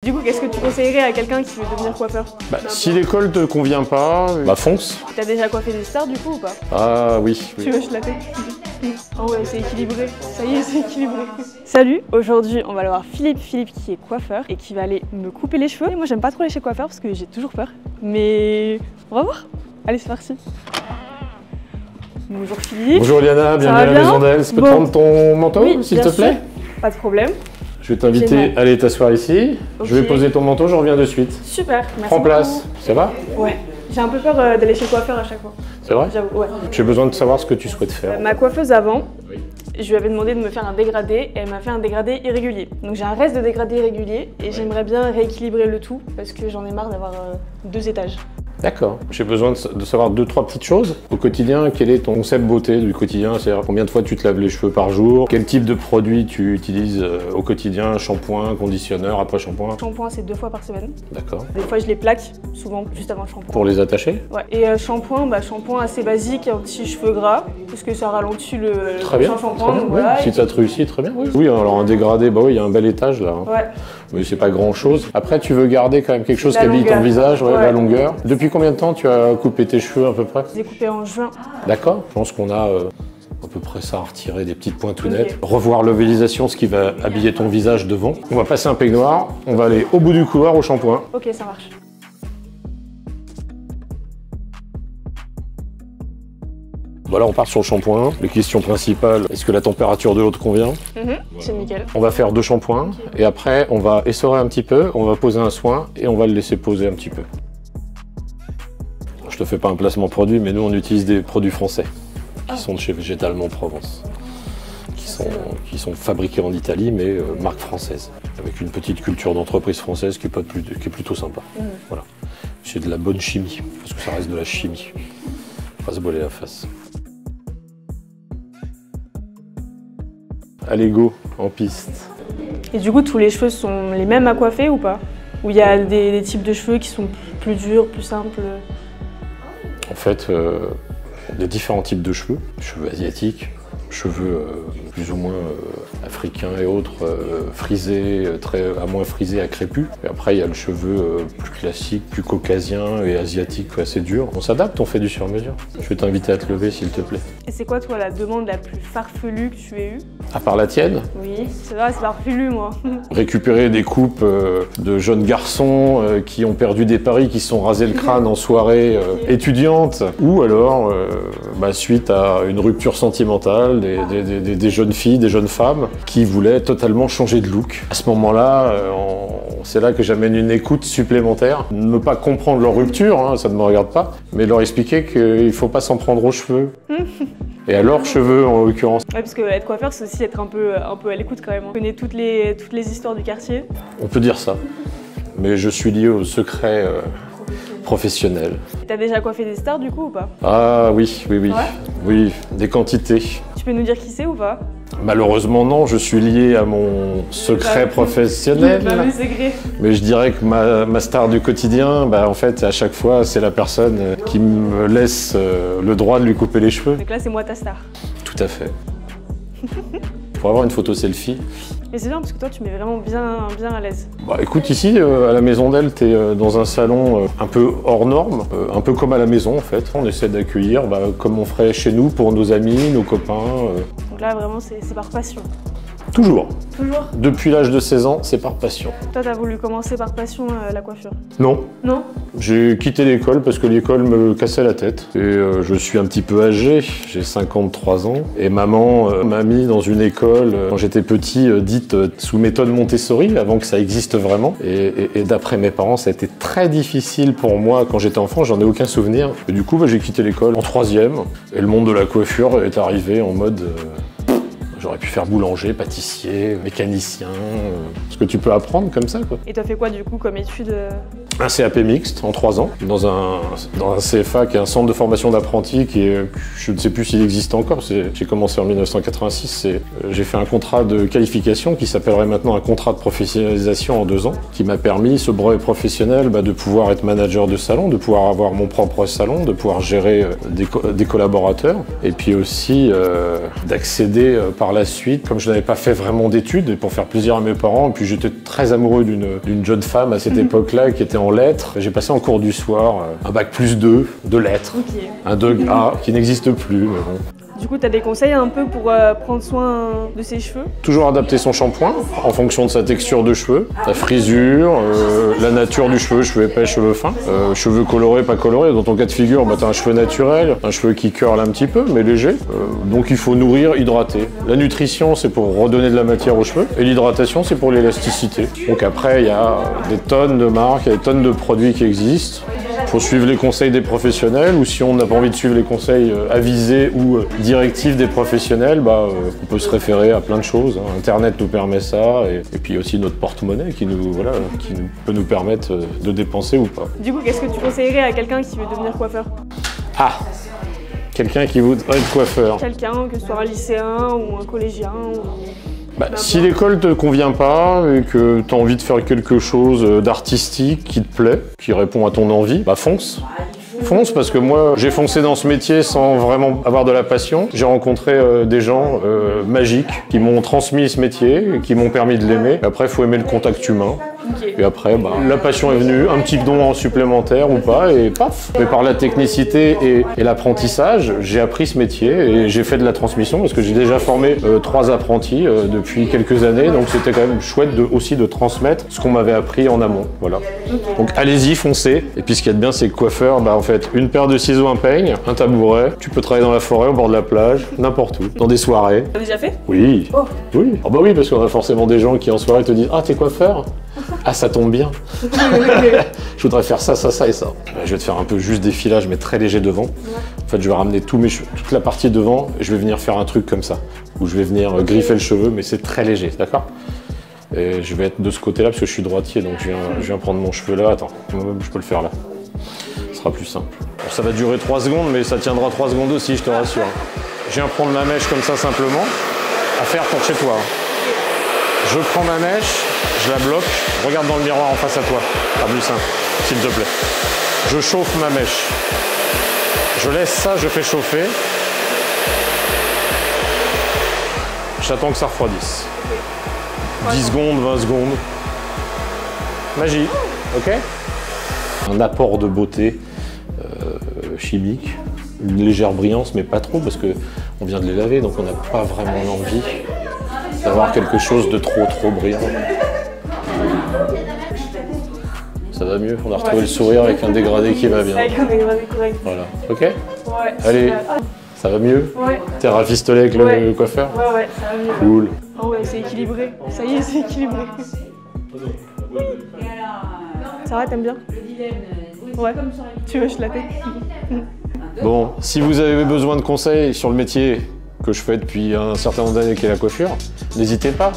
Du coup, qu'est-ce que tu conseillerais à quelqu'un qui veut devenir coiffeur? Si l'école te convient pas, fonce. T'as déjà coiffé des stars du coup ou pas? Ah oui. Tu veux, je la fais. Oh ouais, c'est équilibré. Ça y est, c'est équilibré. Salut, aujourd'hui on va aller voir Philippe qui est coiffeur et qui va aller me couper les cheveux. Et moi j'aime pas trop les chez coiffeurs parce que j'ai toujours peur. Mais on va voir. Allez, c'est parti. Bonjour Philippe. Bonjour Liana, bienvenue à la maison d'Elle. Tu peux prendre ton manteau, oui, s'il te plaît? Pas de problème. Je vais t'inviter à aller t'asseoir ici. Okay. Je vais poser ton manteau, je reviens de suite. Super, merci. Prends place, ça va? Ouais. J'ai un peu peur d'aller chez le coiffeur à chaque fois. C'est vrai? J'avoue, ouais. J'ai besoin de savoir ce que tu souhaites faire. Ma coiffeuse avant, je lui avais demandé de me faire un dégradé et elle m'a fait un dégradé irrégulier. Donc j'ai un reste de dégradé irrégulier et j'aimerais bien rééquilibrer le tout parce que j'en ai marre d'avoir 2 étages. D'accord. J'ai besoin de savoir 2-3 petites choses. Au quotidien, quel est ton concept beauté du quotidien? C'est-à-dire combien de fois tu te laves les cheveux par jour? Quel type de produit tu utilises au quotidien? Shampoing, conditionneur, après shampoing? Shampoing, c'est 2 fois par semaine. D'accord. Des fois, je les plaque, souvent juste avant le shampoing. Pour les attacher? Ouais. Et shampoing, shampoing assez basique, anti-cheveux gras, parce que ça ralentit le shampoing. Très bien. Voilà, si ça te réussit, très bien. Oui, alors un dégradé, oui, il y a un bel étage là. Ouais. Mais c'est pas grand chose. Après, tu veux garder quand même quelque chose qui habille ton visage, la longueur. Depuis combien de temps tu as coupé tes cheveux à peu près? J'ai coupé en juin. D'accord. Je pense qu'on a à peu près ça à retirer, des petites pointounettes. Revoir l'ovalisation, ce qui va habiller ton visage devant. On va passer un peignoir. On va aller au bout du couloir au shampoing. Ok, ça marche. Voilà, on part sur le shampoing. Les questions principales, est-ce que la température de l'eau te convient? C'est nickel. On va faire 2 shampoings et après on va essorer un petit peu, on va poser un soin et on va le laisser poser un petit peu. Je te fais pas un placement produit, mais nous on utilise des produits français qui sont de chez Végétalement Provence, qui sont fabriqués en Italie mais marque française, avec une petite culture d'entreprise française qui est plutôt sympa. Voilà. C'est de la bonne chimie, parce que ça reste de la chimie. Pas se voiler la face. Allez go, en piste. Et du coup, tous les cheveux sont les mêmes à coiffer ou pas? Ou il y a des types de cheveux qui sont plus durs, plus simples? En fait, il y a différents types de cheveux. Cheveux asiatiques, cheveux plus ou moins africains et autres, frisés, à moins frisés, à crépus. Et après, il y a le cheveu plus classique, plus caucasien et asiatique, assez dur. On s'adapte, on fait du sur-mesure. Je vais t'inviter à te lever, s'il te plaît. Et c'est quoi, toi, la demande la plus farfelue que tu aies eue? À part la tienne? Oui, c'est vrai, c'est farfelu, moi. Récupérer des coupes de jeunes garçons qui ont perdu des paris, qui se sont rasés le crâne en soirée étudiante, ou alors, suite à une rupture sentimentale, des jeunes filles, des jeunes femmes qui voulaient totalement changer de look. À ce moment-là, c'est là que j'amène une écoute supplémentaire. Ne pas comprendre leur rupture, ça ne me regarde pas, mais leur expliquer qu'il ne faut pas s'en prendre aux cheveux. Et à leurs cheveux en l'occurrence. Ouais, parce que être coiffeur, c'est aussi être un peu à l'écoute quand même. On connaît toutes les histoires du quartier. On peut dire ça, mais je suis lié au secret professionnel. T'as déjà coiffé des stars du coup ou pas? Ah oui, Ouais. Oui, des quantités. Tu peux nous dire qui c'est ou pas? Malheureusement non, je suis lié à mon secret professionnel. Mais je dirais que ma star du quotidien, en fait, à chaque fois, c'est la personne qui me laisse le droit de lui couper les cheveux. Donc là, c'est moi ta star. Tout à fait. Pour avoir une photo selfie. Mais c'est bien parce que toi, tu mets vraiment bien à l'aise. Écoute, ici, à la Maison d'Elle, tu es dans un salon un peu hors norme, un peu comme à la maison en fait. On essaie d'accueillir comme on ferait chez nous pour nos amis, nos copains. Donc là, vraiment, c'est par passion. Toujours. Toujours? Depuis l'âge de 16 ans, c'est par passion. Toi, t'as voulu commencer par passion la coiffure? Non. Non? J'ai quitté l'école parce que l'école me cassait la tête. Et je suis un petit peu âgé, j'ai 53 ans. Et maman m'a mis dans une école, quand j'étais petit, dite sous méthode Montessori, avant que ça existe vraiment. Et d'après mes parents, ça a été très difficile pour moi quand j'étais enfant, j'en ai aucun souvenir. Et du coup, j'ai quitté l'école en 3e. Et le monde de la coiffure est arrivé en mode... J'aurais pu faire boulanger, pâtissier, mécanicien, ce que tu peux apprendre comme ça, quoi. Et t'as fait quoi du coup comme étude? Un CAP mixte en 3 ans, dans un CFA qui est un centre de formation d'apprentis qui est, je ne sais plus s'il existe encore, j'ai commencé en 1986, j'ai fait un contrat de qualification qui s'appellerait maintenant un contrat de professionnalisation en 2 ans, qui m'a permis, ce brevet professionnel, de pouvoir être manager de salon, de pouvoir avoir mon propre salon, de pouvoir gérer des collaborateurs, et puis aussi d'accéder par par la suite, comme je n'avais pas fait vraiment d'études, et pour faire plaisir à mes parents, et puis j'étais très amoureux d'une jeune femme à cette époque-là qui était en lettres. J'ai passé en cours du soir un bac +2 de lettres, un DEG A qui n'existe plus, mais bon. Du coup, tu as des conseils un peu pour prendre soin de ses cheveux? Toujours adapter son shampoing en fonction de sa texture de cheveux, la frisure, la nature du cheveu, cheveux épais, cheveux fins, cheveux colorés, pas colorés. Dans ton cas de figure, bah, tu as un cheveu naturel, un cheveu qui curle un petit peu, mais léger. Donc il faut nourrir, hydrater. La nutrition, c'est pour redonner de la matière aux cheveux, et l'hydratation, c'est pour l'élasticité. Donc après, il y a des tonnes de marques, il y a des tonnes de produits qui existent. Il faut suivre les conseils des professionnels, ou si on n'a pas envie de suivre les conseils avisés ou directifs des professionnels, bah, on peut se référer à plein de choses. Internet nous permet ça, et puis aussi notre porte-monnaie qui peut nous permettre de dépenser ou pas. Du coup, qu'est-ce que tu conseillerais à quelqu'un qui veut devenir coiffeur? Ah, quelqu'un qui voudrait être coiffeur. Quelqu'un, que ce soit un lycéen ou un collégien Bah, si l'école ne te convient pas et que tu as envie de faire quelque chose d'artistique qui te plaît, qui répond à ton envie, bah fonce. Fonce, parce que moi j'ai foncé dans ce métier sans vraiment avoir de la passion. J'ai rencontré des gens magiques qui m'ont transmis ce métier, qui m'ont permis de l'aimer. Après il faut aimer le contact humain. Et après, bah, la passion est venue, un petit don en supplémentaire ou pas, et paf. Mais par la technicité et l'apprentissage, j'ai appris ce métier et j'ai fait de la transmission parce que j'ai déjà formé 3 apprentis depuis quelques années, donc c'était quand même chouette aussi de transmettre ce qu'on m'avait appris en amont. Voilà. Donc allez-y, foncez. Et puis ce qu'il y a de bien, c'est que coiffeur, bah, en fait, une paire de ciseaux, un peigne, un tabouret, tu peux travailler dans la forêt, au bord de la plage, n'importe où, dans des soirées. T'as déjà fait? Oui. Oh. Oui. Oh bah oui, parce qu'on a forcément des gens qui en soirée te disent « Ah, t'es coiffeur ?» Ah, ça tombe bien. Je voudrais faire ça, ça, ça et ça. Je vais te faire un peu juste défilage, mais très léger devant. En fait, je vais ramener tous mes cheveux, toute la partie devant, et je vais venir faire un truc comme ça, où je vais venir griffer le cheveu, mais c'est très léger, d'accord? Et je vais être de ce côté-là, parce que je suis droitier, donc je viens prendre mon cheveu là. Attends, je peux le faire là. Ce sera plus simple. Bon, ça va durer 3 secondes, mais ça tiendra 3 secondes aussi, je te rassure. Je viens prendre ma mèche comme ça, simplement, à faire pour chez toi. Je prends ma mèche, je la bloque, regarde dans le miroir en face à toi, pas plus simple, s'il te plaît. Je chauffe ma mèche, je laisse ça, je fais chauffer, j'attends que ça refroidisse. 10 secondes, 20 secondes, magie, ok? Un apport de beauté chimique, une légère brillance, mais pas trop parce qu'on vient de les laver, donc on n'a pas vraiment l'envie d'avoir quelque chose de trop brillant. Ça va mieux, on a retrouvé le sourire avec un dégradé qui va bien. Avec un dégradé correct. Voilà, ok? Ouais. Allez, ça va mieux? Ouais. T'es rafistolé avec le coiffeur? Ouais, ça va mieux. Cool. Oh ouais, c'est équilibré. Ça y est, c'est équilibré. Ça va, t'aimes bien? Ouais. Tu veux, je la fais? Bon, si vous avez besoin de conseils sur le métier que je fais depuis un certain nombre d'années qui est la coiffure, n'hésitez pas.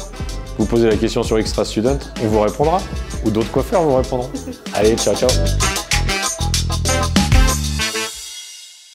Vous posez la question sur Extra Student, on vous répondra. Ou d'autres coiffeurs vous répondront. Allez, ciao, ciao.